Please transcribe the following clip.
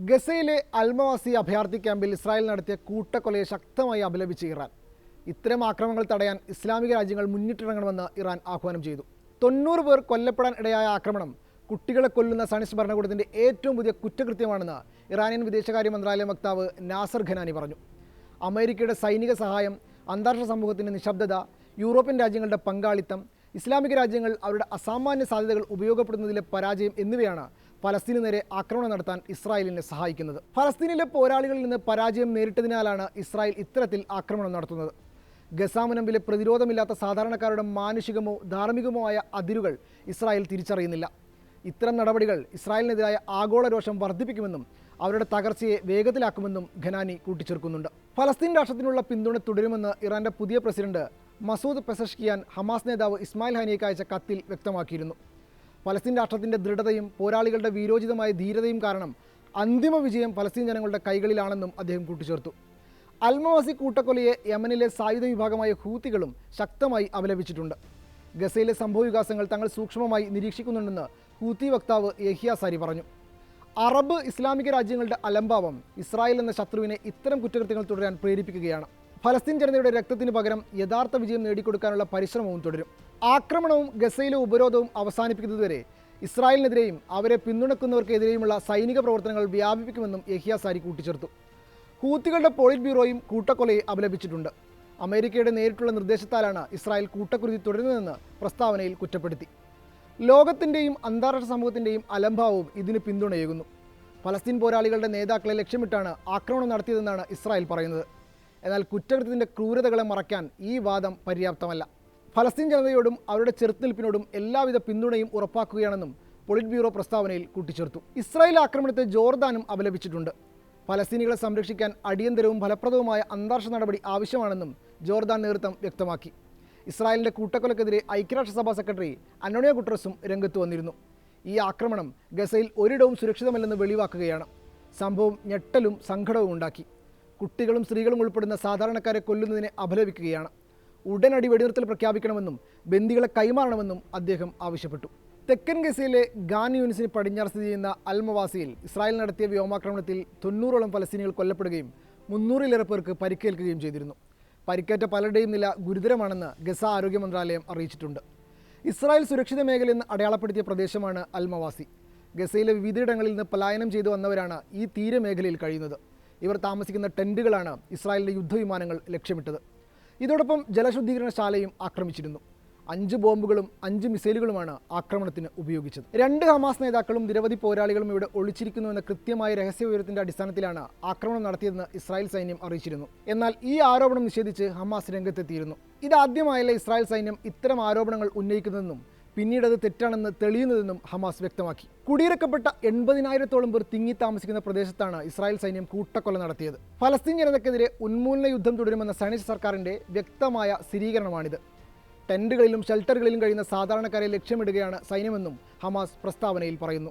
ഗസയിലെ അൽമവാസി അഭയാർത്ഥി ക്യാമ്പിൽ ഇസ്രായേൽ നടത്തിയ കൂട്ടക്കൊലയെ ശക്തമായി അപലപിച്ച് ഇറാൻ. ഇത്തരം ആക്രമണങ്ങൾ തടയാൻ ഇസ്ലാമിക രാജ്യങ്ങൾ മുന്നിട്ടിറങ്ങണമെന്ന് ഇറാൻ ആഹ്വാനം ചെയ്തു. 90 പേർ കൊല്ലപ്പെടാൻ ഇടയായ ആക്രമണം കുട്ടികളെ കൊല്ലുന്ന സയനിസ്റ്റ് ഭരണകൂടത്തിൻ്റെ ഏറ്റവും പുതിയ കുറ്റകൃത്യമാണെന്ന് ഇറാനിയൻ വിദേശകാര്യ മന്ത്രാലയ വക്താവ് നാസർ ഖനാനി പറഞ്ഞു. അമേരിക്കയുടെ സൈനിക സഹായം, അന്താരാഷ്ട്ര സമൂഹത്തിൻ്റെ നിശബ്ദത, യൂറോപ്യൻ രാജ്യങ്ങളുടെ പങ്കാളിത്തം, ഇസ്ലാമിക രാജ്യങ്ങൾ അവരുടെ അസാമാന്യ സാധ്യതകൾ ഉപയോഗപ്പെടുത്തുന്നതിലെ പരാജയം എന്നിവയാണ് ഫലസ്തീന് നേരെ ആക്രമണം നടത്താൻ ഇസ്രായേലിനെ സഹായിക്കുന്നത്. ഫലസ്തീനിലെ പോരാളികളിൽ നിന്ന് പരാജയം നേരിട്ടതിനാലാണ് ഇസ്രായേൽ ഇത്തരത്തിൽ ആക്രമണം നടത്തുന്നത്. ഗസാമുനമ്പിലെ പ്രതിരോധമില്ലാത്ത സാധാരണക്കാരുടെ മാനുഷികമോ ധാർമ്മികമോ ആയ അതിരുകൾ ഇസ്രായേൽ തിരിച്ചറിയുന്നില്ല. ഇത്തരം നടപടികൾ ഇസ്രായേലിനെതിരായ ആഗോള രോഷം വർദ്ധിപ്പിക്കുമെന്നും അവരുടെ തകർച്ചയെ വേഗത്തിലാക്കുമെന്നും ഖനാനി കൂട്ടിച്ചേർക്കുന്നുണ്ട്. ഫലസ്തീൻ രാഷ്ട്രത്തിനുള്ള പിന്തുണ തുടരുമെന്ന് ഇറാന്റെ പുതിയ പ്രസിഡന്റ് മസൂദ് പെസഷ്കിയാൻ ഹമാസ് നേതാവ് ഇസ്മായിൽ ഹാനിയയ്ക്ക് അയച്ച കത്തിൽ വ്യക്തമാക്കിയിരുന്നു. ഫലസ്തീൻ രാഷ്ട്രത്തിൻ്റെ ദൃഢതയും പോരാളികളുടെ വീരോചിതമായ ധീരതയും കാരണം അന്തിമ വിജയം ഫലസ്തീൻ ജനങ്ങളുടെ കൈകളിലാണെന്നും അദ്ദേഹം കൂട്ടിച്ചേർത്തു. അൽമവാസി കൂട്ടക്കൊലയെ യമനിലെ സായുധ വിഭാഗമായ ഹൂത്തികളും ശക്തമായി അപലപിച്ചിട്ടുണ്ട്. ഗസയിലെ സംഭവവികാസങ്ങൾ തങ്ങൾ സൂക്ഷ്മമായി നിരീക്ഷിക്കുന്നുണ്ടെന്ന് ഹൂത്തി വക്താവ് യഹിയ സാരി പറഞ്ഞു. അറബ് ഇസ്ലാമിക രാജ്യങ്ങളുടെ അലംഭാവം ഇസ്രായേൽ എന്ന ശത്രുവിനെ ഇത്തരം കുറ്റകൃത്യങ്ങൾ തുടരാൻ പ്രേരിപ്പിക്കുകയാണ്. ഫലസ്തീൻ ജനതയുടെ രക്തത്തിന് പകരം യഥാർത്ഥ വിജയം നേടിക്കൊടുക്കാനുള്ള പരിശ്രമവും തുടരും. ആക്രമണവും ഗസയിലെ ഉപരോധവും അവസാനിപ്പിക്കുന്നതുവരെ ഇസ്രായേലിനെതിരെയും അവരെ പിന്തുണക്കുന്നവർക്കെതിരെയുമുള്ള സൈനിക പ്രവർത്തനങ്ങൾ വ്യാപിപ്പിക്കുമെന്നും യഹിയ സാരി കൂട്ടിച്ചേർത്തു. ഹൂത്തികളുടെ പോളിറ്റ് ബ്യൂറോയും കൂട്ടക്കൊലയെ അപലപിച്ചിട്ടുണ്ട്. അമേരിക്കയുടെ നേരിട്ടുള്ള നിർദ്ദേശത്താലാണ് ഇസ്രായേൽ കൂട്ടക്കുരുതി തുടരുന്നതെന്ന് പ്രസ്താവനയിൽ കുറ്റപ്പെടുത്തി. ലോകത്തിൻ്റെയും അന്താരാഷ്ട്ര സമൂഹത്തിൻ്റെയും അലംഭാവവും ഇതിന് പിന്തുണയേകുന്നു. ഫലസ്തീൻ പോരാളികളുടെ നേതാക്കളെ ലക്ഷ്യമിട്ടാണ് ആക്രമണം നടത്തിയതെന്നാണ് ഇസ്രായേൽ പറയുന്നത്. എന്നാൽ കുറ്റകൃത്യത്തിൻ്റെ ക്രൂരതകളെ മറയ്ക്കാൻ ഈ വാദം പര്യാപ്തമല്ല. ഫലസ്തീൻ ജനതയോടും അവരുടെ ചെറുത്തുനിൽപ്പിനോടും എല്ലാവിധ പിന്തുണയും ഉറപ്പാക്കുകയാണെന്നും പോളിറ്റ് ബ്യൂറോ പ്രസ്താവനയിൽ കൂട്ടിച്ചേർത്തു. ഇസ്രായേൽ ആക്രമണത്തെ ജോർദാനും അപലപിച്ചിട്ടുണ്ട്. ഫലസ്തീനികളെ സംരക്ഷിക്കാൻ അടിയന്തരവും ഫലപ്രദവുമായ അന്താരാഷ്ട്ര നടപടി ആവശ്യമാണെന്നും ജോർദാൻ നേതൃത്വം വ്യക്തമാക്കി. ഇസ്രായേലിൻ്റെ കൂട്ടക്കൊലക്കെതിരെ ഐക്യരാഷ്ട്രസഭാ സെക്രട്ടറി അന്റോണിയോ ഗുട്ടറസും രംഗത്ത് വന്നിരുന്നു. ഈ ആക്രമണം ഗസയിൽ ഒരിടവും സുരക്ഷിതമല്ലെന്ന് വെളിവാക്കുകയാണ്. സംഭവം ഞെട്ടലും സങ്കടവും ഉണ്ടാക്കി. കുട്ടികളും സ്ത്രീകളും ഉൾപ്പെടുന്ന സാധാരണക്കാരെ കൊല്ലുന്നതിനെ അപലപിക്കുകയാണ്. ഉടനടി വെടിനിർത്തൽ പ്രഖ്യാപിക്കണമെന്നും ബന്ദികളെ കൈമാറണമെന്നും അദ്ദേഹം ആവശ്യപ്പെട്ടു. തെക്കൻ ഗസയിലെ ഖാൻ യൂനിസിന് പടിഞ്ഞാറ് സ്ഥിതി ചെയ്യുന്ന അൽമവാസിയിൽ ഇസ്രായേൽ നടത്തിയ വ്യോമാക്രമണത്തിൽ 90ഓളം ഫലസ്തീനികൾ കൊല്ലപ്പെടുകയും 300-ലേറെ പേർക്ക് പരിക്കേൽക്കുകയും ചെയ്തിരുന്നു. പരിക്കേറ്റ പലരുടെയും നില ഗുരുതരമാണെന്ന് ഗസ ആരോഗ്യ മന്ത്രാലയം അറിയിച്ചിട്ടുണ്ട്. ഇസ്രായേൽ സുരക്ഷിത മേഖലയെന്ന് അടയാളപ്പെടുത്തിയ പ്രദേശമാണ് അൽമവാസി. ഗസയിലെ വിവിധയിടങ്ങളിൽ നിന്ന് പലായനം ചെയ്തു വന്നവരാണ് ഈ തീരമേഖലയിൽ കഴിയുന്നത്. ഇവർ താമസിക്കുന്ന ടെൻറ്റുകളാണ് ഇസ്രായേലിൻ്റെ യുദ്ധവിമാനങ്ങൾ ലക്ഷ്യമിട്ടത്. ഇതോടൊപ്പം ജലശുദ്ധീകരണശാലയും ആക്രമിച്ചിരുന്നു. 5 ബോംബുകളും 5 മിസൈലുകളുമാണ് ആക്രമണത്തിന് ഉപയോഗിച്ചത്. 2 ഹമാസ് നേതാക്കളും നിരവധി പോരാളികളും ഇവിടെ ഒളിച്ചിരിക്കുന്നുവെന്ന കൃത്യമായ രഹസ്യ വിവരത്തിൻ്റെ അടിസ്ഥാനത്തിലാണ് ആക്രമണം നടത്തിയതെന്ന് ഇസ്രായേൽ സൈന്യം അറിയിച്ചിരുന്നു. എന്നാൽ ഈ ആരോപണം നിഷേധിച്ച് ഹമാസ് രംഗത്തെത്തിയിരുന്നു. ഇതാദ്യമായല്ല ഇസ്രായേൽ സൈന്യം ഇത്തരം ആരോപണങ്ങൾ ഉന്നയിക്കുന്നതെന്നും പിന്നീട് അത് തെറ്റാണെന്ന് തെളിയുന്നതെന്നും ഹമാസ് വ്യക്തമാക്കി. കുടിയിറക്കപ്പെട്ട 80,000-ഓളം പേർ തിങ്ങി താമസിക്കുന്ന പ്രദേശത്താണ് ഇസ്രായേൽ സൈന്യം കൂട്ടക്കൊല നടത്തിയത്. ഫലസ്തീൻ ജനതയ്ക്കെതിരെ ഉന്മൂലന യുദ്ധം തുടരുമെന്ന സയനിസ്റ്റ് സർക്കാരിൻ്റെ വ്യക്തമായ സ്ഥിരീകരണമാണിത്. ടെൻറ്റുകളിലും ഷെൽട്ടറുകളിലും കഴിയുന്ന സാധാരണക്കാരെ ലക്ഷ്യമിടുകയാണ് സൈന്യമെന്നും ഹമാസ് പ്രസ്താവനയിൽ പറയുന്നു.